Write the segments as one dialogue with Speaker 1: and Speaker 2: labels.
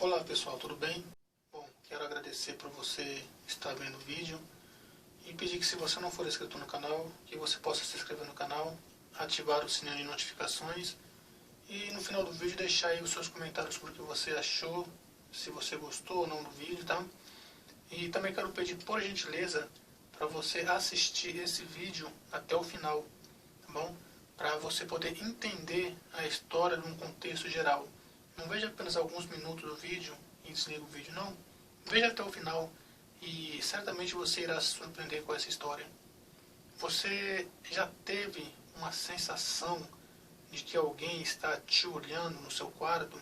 Speaker 1: Olá pessoal, tudo bem? Bom, quero agradecer por você estar vendo o vídeo e pedir que, se você não for inscrito no canal, que você possa se inscrever no canal, ativar o sininho de notificações e no final do vídeo deixar aí os seus comentários sobre o que você achou, se você gostou ou não do vídeo, tá? E também quero pedir, por gentileza, para você assistir esse vídeo até o final, tá bom? Para você poder entender a história num contexto geral. Não veja apenas alguns minutos do vídeo e desliga o vídeo, não. Veja até o final e certamente você irá se surpreender com essa história. Você já teve uma sensação de que alguém está te olhando no seu quarto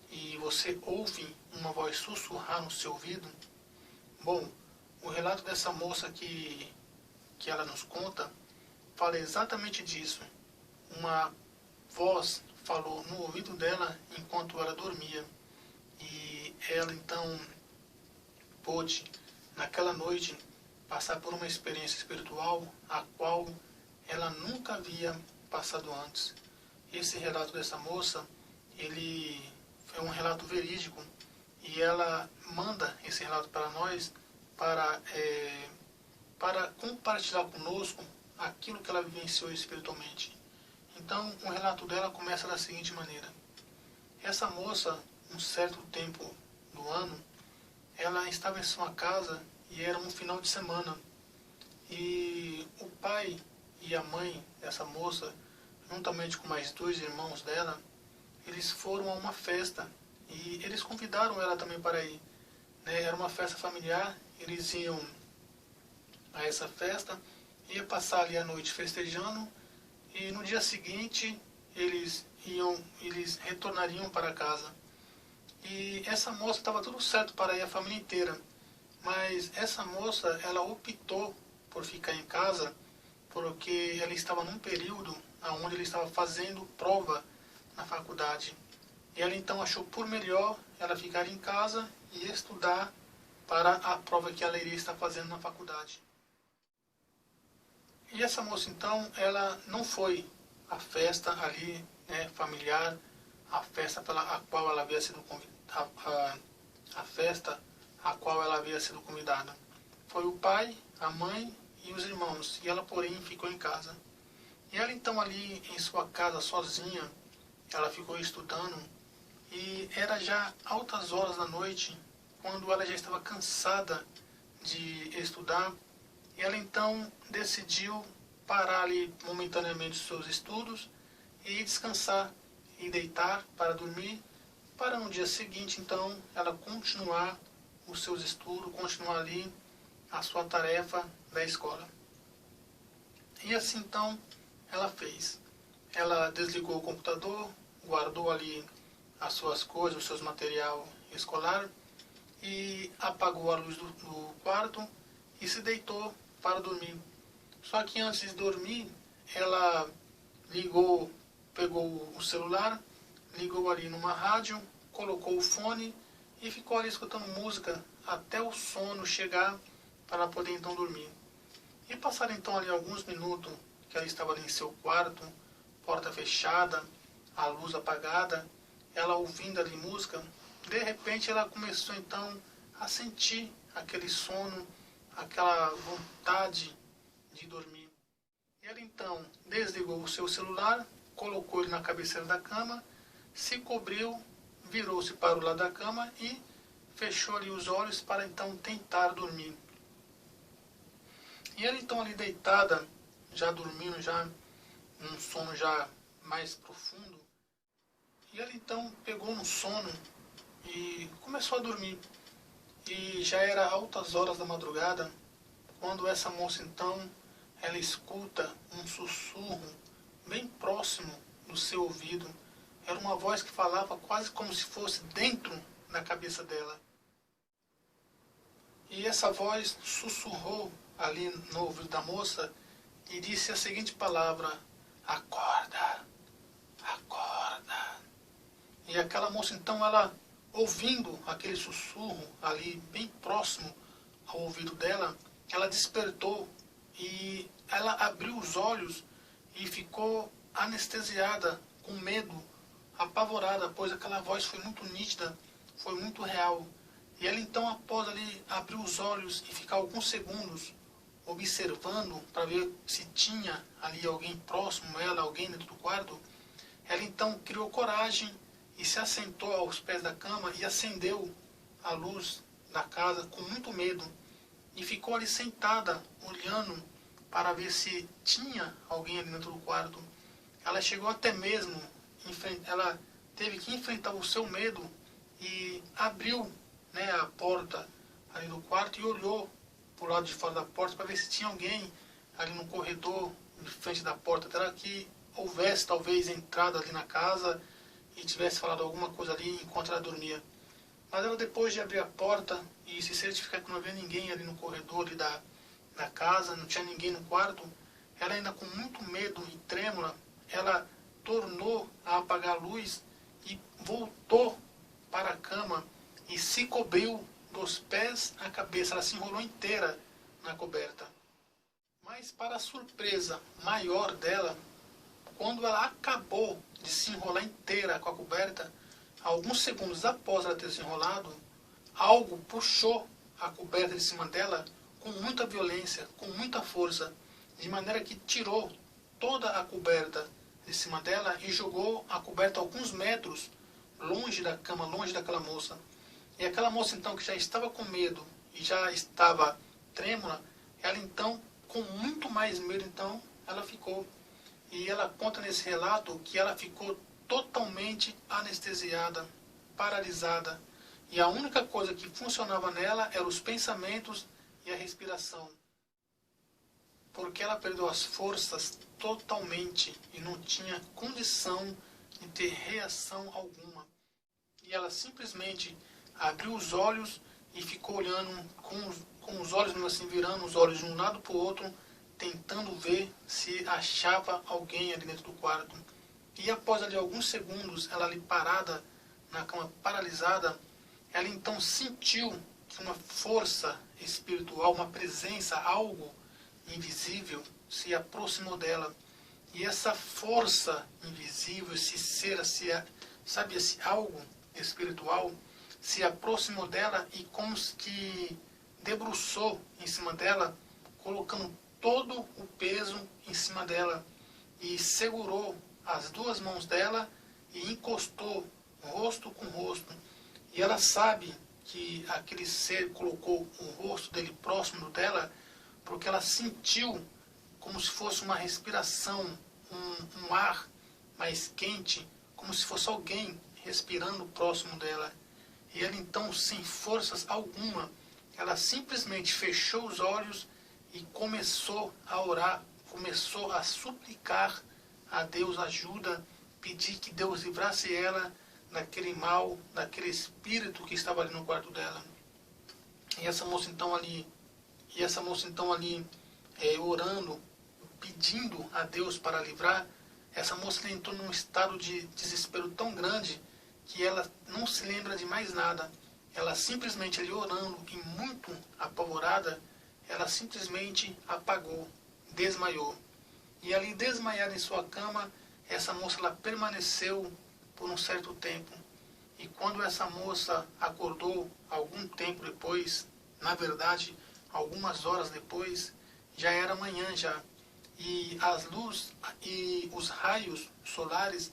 Speaker 1: e você ouve uma voz sussurrar no seu ouvido? Bom, o relato dessa moça que ela nos conta fala exatamente disso. Uma voz falou no ouvido dela enquanto ela dormia. E ela então pôde, naquela noite, passar por uma experiência espiritual a qual ela nunca havia passado antes. Esse relato dessa moça, ele é um relato verídico e ela manda esse relato para nós para compartilhar conosco aquilo que ela vivenciou espiritualmente. Então, o relato dela começa da seguinte maneira. Essa moça, um certo tempo do ano, ela estava em sua casa e era um final de semana. E o pai e a mãe dessa moça, juntamente com mais dois irmãos dela, eles foram a uma festa e eles convidaram ela também para ir. Era uma festa familiar, eles iam a essa festa, ia passar ali a noite festejando. E no dia seguinte eles retornariam para casa. E essa moça estava tudo certo para ir a família inteira. Mas essa moça, ela optou por ficar em casa porque ela estava num período onde ela estava fazendo prova na faculdade. E ela então achou por melhor ela ficar em casa e estudar para a prova que ela iria estar fazendo na faculdade. E essa moça então, ela não foi à festa ali, familiar, a festa a qual ela havia sido convidada, a festa a qual ela havia sido convidada. Foi o pai, a mãe e os irmãos, e ela porém ficou em casa. E ela então ali em sua casa sozinha, ela ficou estudando e era já altas horas da noite, quando ela já estava cansada de estudar. E ela então decidiu parar ali momentaneamente os seus estudos e descansar e deitar para dormir, para no dia seguinte então ela continuar os seus estudos, continuar ali a sua tarefa da escola. E assim então ela fez. Ela desligou o computador, guardou ali as suas coisas, o seu material escolar e apagou a luz do quarto e se deitou para dormir. Só que antes de dormir, ela pegou o celular, ligou ali numa rádio, colocou o fone e ficou ali escutando música até o sono chegar para poder então dormir. E passaram então ali alguns minutos que ela estava ali em seu quarto, porta fechada, a luz apagada, ela ouvindo ali música. De repente ela começou então a sentir aquele sono, aquela vontade de dormir. E ela então desligou o seu celular, colocou ele na cabeceira da cama, se cobriu, virou-se para o lado da cama e fechou ali os olhos para então tentar dormir. E ela então ali deitada, já dormindo, já num sono já mais profundo, e ela então pegou no sono e começou a dormir. E já era altas horas da madrugada, quando essa moça então, ela escuta um sussurro bem próximo do seu ouvido. Era uma voz que falava quase como se fosse dentro da cabeça dela. E essa voz sussurrou ali no ouvido da moça e disse a seguinte palavra: acorda, acorda. E aquela moça então, ela ouvindo aquele sussurro ali bem próximo ao ouvido dela, ela despertou e ela abriu os olhos e ficou anestesiada, com medo, apavorada, pois aquela voz foi muito nítida, foi muito real. E ela então, após ali abrir os olhos e ficar alguns segundos observando para ver se tinha ali alguém próximo a ela, alguém dentro do quarto, ela então criou coragem e se assentou aos pés da cama e acendeu a luz da casa com muito medo e ficou ali sentada olhando para ver se tinha alguém ali dentro do quarto. Ela chegou até mesmo, ela teve que enfrentar o seu medo e abriu, né, a porta ali do quarto e olhou para o lado de fora da porta para ver se tinha alguém ali no corredor, de frente da porta dela, que houvesse talvez entrado ali na casa e tivesse falado alguma coisa ali enquanto ela dormia. Mas ela, depois de abrir a porta e se certificar que não havia ninguém ali no corredor ali da casa, não tinha ninguém no quarto, ela ainda com muito medo e trêmula, ela tornou a apagar a luz e voltou para a cama e se cobriu dos pés à cabeça. Ela se enrolou inteira na coberta. Mas, para a surpresa maior dela, quando ela acabou de se enrolar inteira com a coberta, alguns segundos após ela ter se enrolado, algo puxou a coberta de cima dela com muita violência, com muita força, de maneira que tirou toda a coberta de cima dela e jogou a coberta alguns metros longe da cama, longe daquela moça. E aquela moça então, que já estava com medo e já estava trêmula, ela então, com muito mais medo, então, ela ficou. E ela conta nesse relato que ela ficou totalmente anestesiada, paralisada. E a única coisa que funcionava nela eram os pensamentos e a respiração. Porque ela perdeu as forças totalmente e não tinha condição de ter reação alguma. E ela simplesmente abriu os olhos e ficou olhando com os olhos assim, virando os olhos de um lado para o outro, tentando ver se achava alguém ali dentro do quarto. E após ali alguns segundos, ela ali parada na cama, paralisada, ela então sentiu que uma força espiritual, uma presença, algo invisível, se aproximou dela. E essa força invisível, esse ser, esse algo espiritual, se aproximou dela e como que debruçou em cima dela, colocando todo o peso em cima dela e segurou as duas mãos dela e encostou rosto com rosto. E ela sabe que aquele ser colocou o rosto dele próximo dela porque ela sentiu como se fosse uma respiração, um ar mais quente, como se fosse alguém respirando próximo dela. E ela então, sem forças alguma, ela simplesmente fechou os olhos e começou a orar, começou a suplicar a Deus ajuda, pedir que Deus livrasse ela daquele mal, daquele espírito que estava ali no quarto dela. E essa moça então ali, orando, pedindo a Deus para livrar, essa moça entrou num estado de desespero tão grande que ela não se lembra de mais nada. Ela simplesmente ali orando e muito apavorada, ela simplesmente apagou, desmaiou. E ali desmaiada em sua cama, essa moça ela permaneceu por um certo tempo. E quando essa moça acordou algum tempo depois, na verdade, algumas horas depois, já era manhã já. E as luzes e os raios solares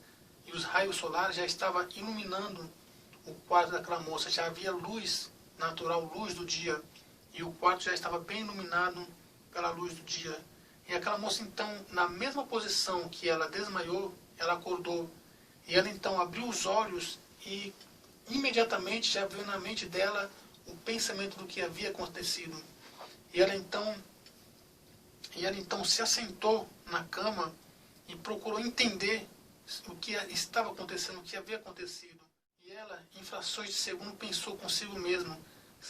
Speaker 1: já estavam iluminando o quarto daquela moça. Já havia luz natural, luz do dia. E o quarto já estava bem iluminado pela luz do dia. E aquela moça então, na mesma posição que ela desmaiou, ela acordou. E ela então abriu os olhos e imediatamente já veio na mente dela o pensamento do que havia acontecido. E ela então se assentou na cama e procurou entender o que estava acontecendo, o que havia acontecido. E ela, em frações de segundo, pensou consigo mesma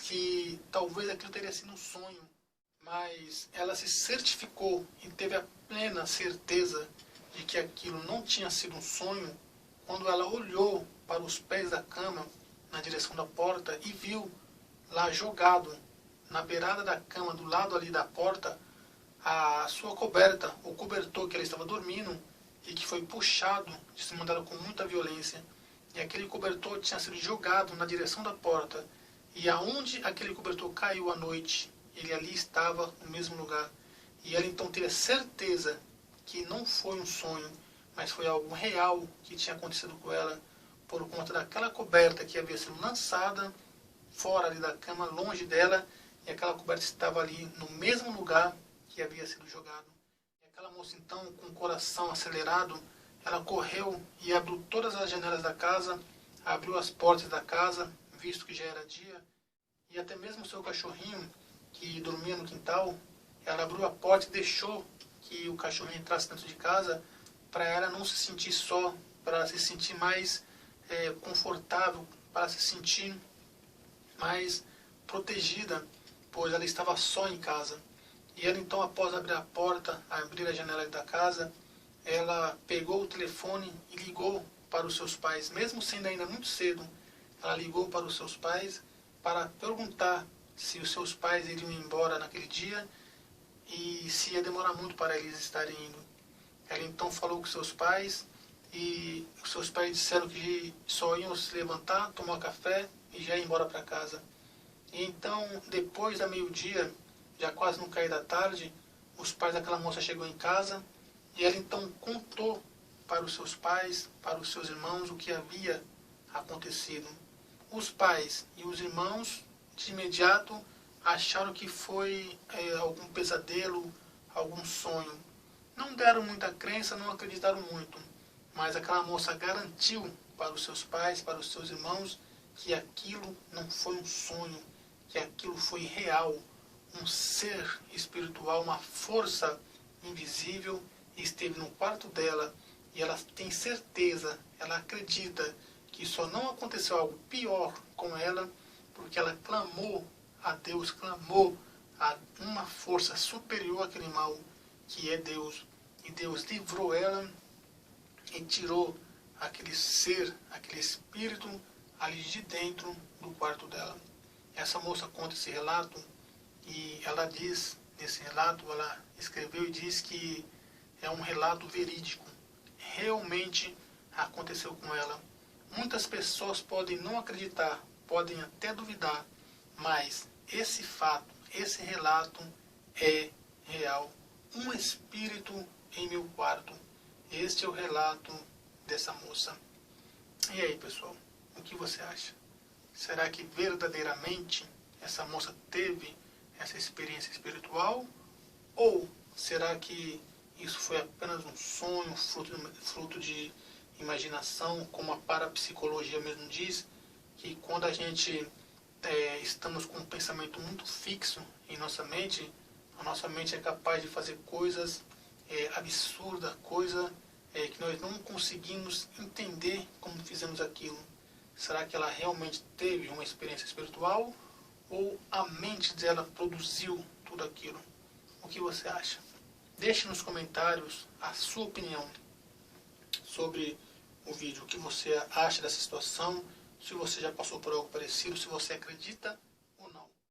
Speaker 1: que talvez aquilo teria sido um sonho. Mas ela se certificou e teve a plena certeza de que aquilo não tinha sido um sonho quando ela olhou para os pés da cama na direção da porta e viu lá jogado na beirada da cama, do lado ali da porta, a sua coberta, o cobertor que ela estava dormindo e que foi puxado de cima dela com muita violência. e aquele cobertor tinha sido jogado na direção da porta, e aonde aquele cobertor caiu à noite, ele ali estava no mesmo lugar. E ela então teve a certeza que não foi um sonho, mas foi algo real que tinha acontecido com ela, por conta daquela coberta que havia sido lançada fora ali da cama, longe dela, e aquela coberta estava ali no mesmo lugar que havia sido jogado. E aquela moça então, com o coração acelerado, ela correu e abriu todas as janelas da casa, abriu as portas da casa, visto que já era dia, e até mesmo o seu cachorrinho, que dormia no quintal, ela abriu a porta e deixou que o cachorrinho entrasse dentro de casa, para ela não se sentir só, para se sentir mais confortável, para se sentir mais protegida, pois ela estava só em casa. E ela então, após abrir a porta, abrir a janela da casa, ela pegou o telefone e ligou para os seus pais, mesmo sendo ainda muito cedo. Ela ligou para os seus pais para perguntar se os seus pais iriam embora naquele dia e se ia demorar muito para eles estarem indo. Ela então falou com seus pais e os seus pais disseram que só iam se levantar, tomar café e já ir embora para casa. E então, depois da meio-dia, já quase no cair da tarde, os pais daquela moça chegou em casa e ela então contou para os seus pais, para os seus irmãos, o que havia acontecido. Os pais e os irmãos, de imediato, acharam que foi algum pesadelo, algum sonho. Não deram muita crença, não acreditaram muito, mas aquela moça garantiu para os seus pais, para os seus irmãos, que aquilo não foi um sonho, que aquilo foi real, um ser espiritual, uma força invisível esteve no quarto dela, e ela tem certeza, ela acredita que só não aconteceu algo pior com ela, porque ela clamou a Deus, clamou a uma força superior àquele mal, que é Deus. E Deus livrou ela e tirou aquele ser, aquele espírito ali de dentro do quarto dela. Essa moça conta esse relato e ela diz, nesse relato, ela escreveu e diz que é um relato verídico. Realmente aconteceu com ela. Muitas pessoas podem não acreditar, podem até duvidar, mas esse fato, esse relato é real. Um espírito em meu quarto. Este é o relato dessa moça. E aí, pessoal, o que você acha? Será que verdadeiramente essa moça teve essa experiência espiritual? Ou será que isso foi apenas um sonho, fruto de imaginação, como a parapsicologia mesmo diz, que quando a gente estamos com um pensamento muito fixo em nossa mente, a nossa mente é capaz de fazer coisas absurdas, coisas que nós não conseguimos entender como fizemos aquilo. Será que ela realmente teve uma experiência espiritual ou a mente dela produziu tudo aquilo? O que você acha? Deixe nos comentários a sua opinião sobre o vídeo. O que você acha dessa situação? Se você já passou por algo parecido, se você acredita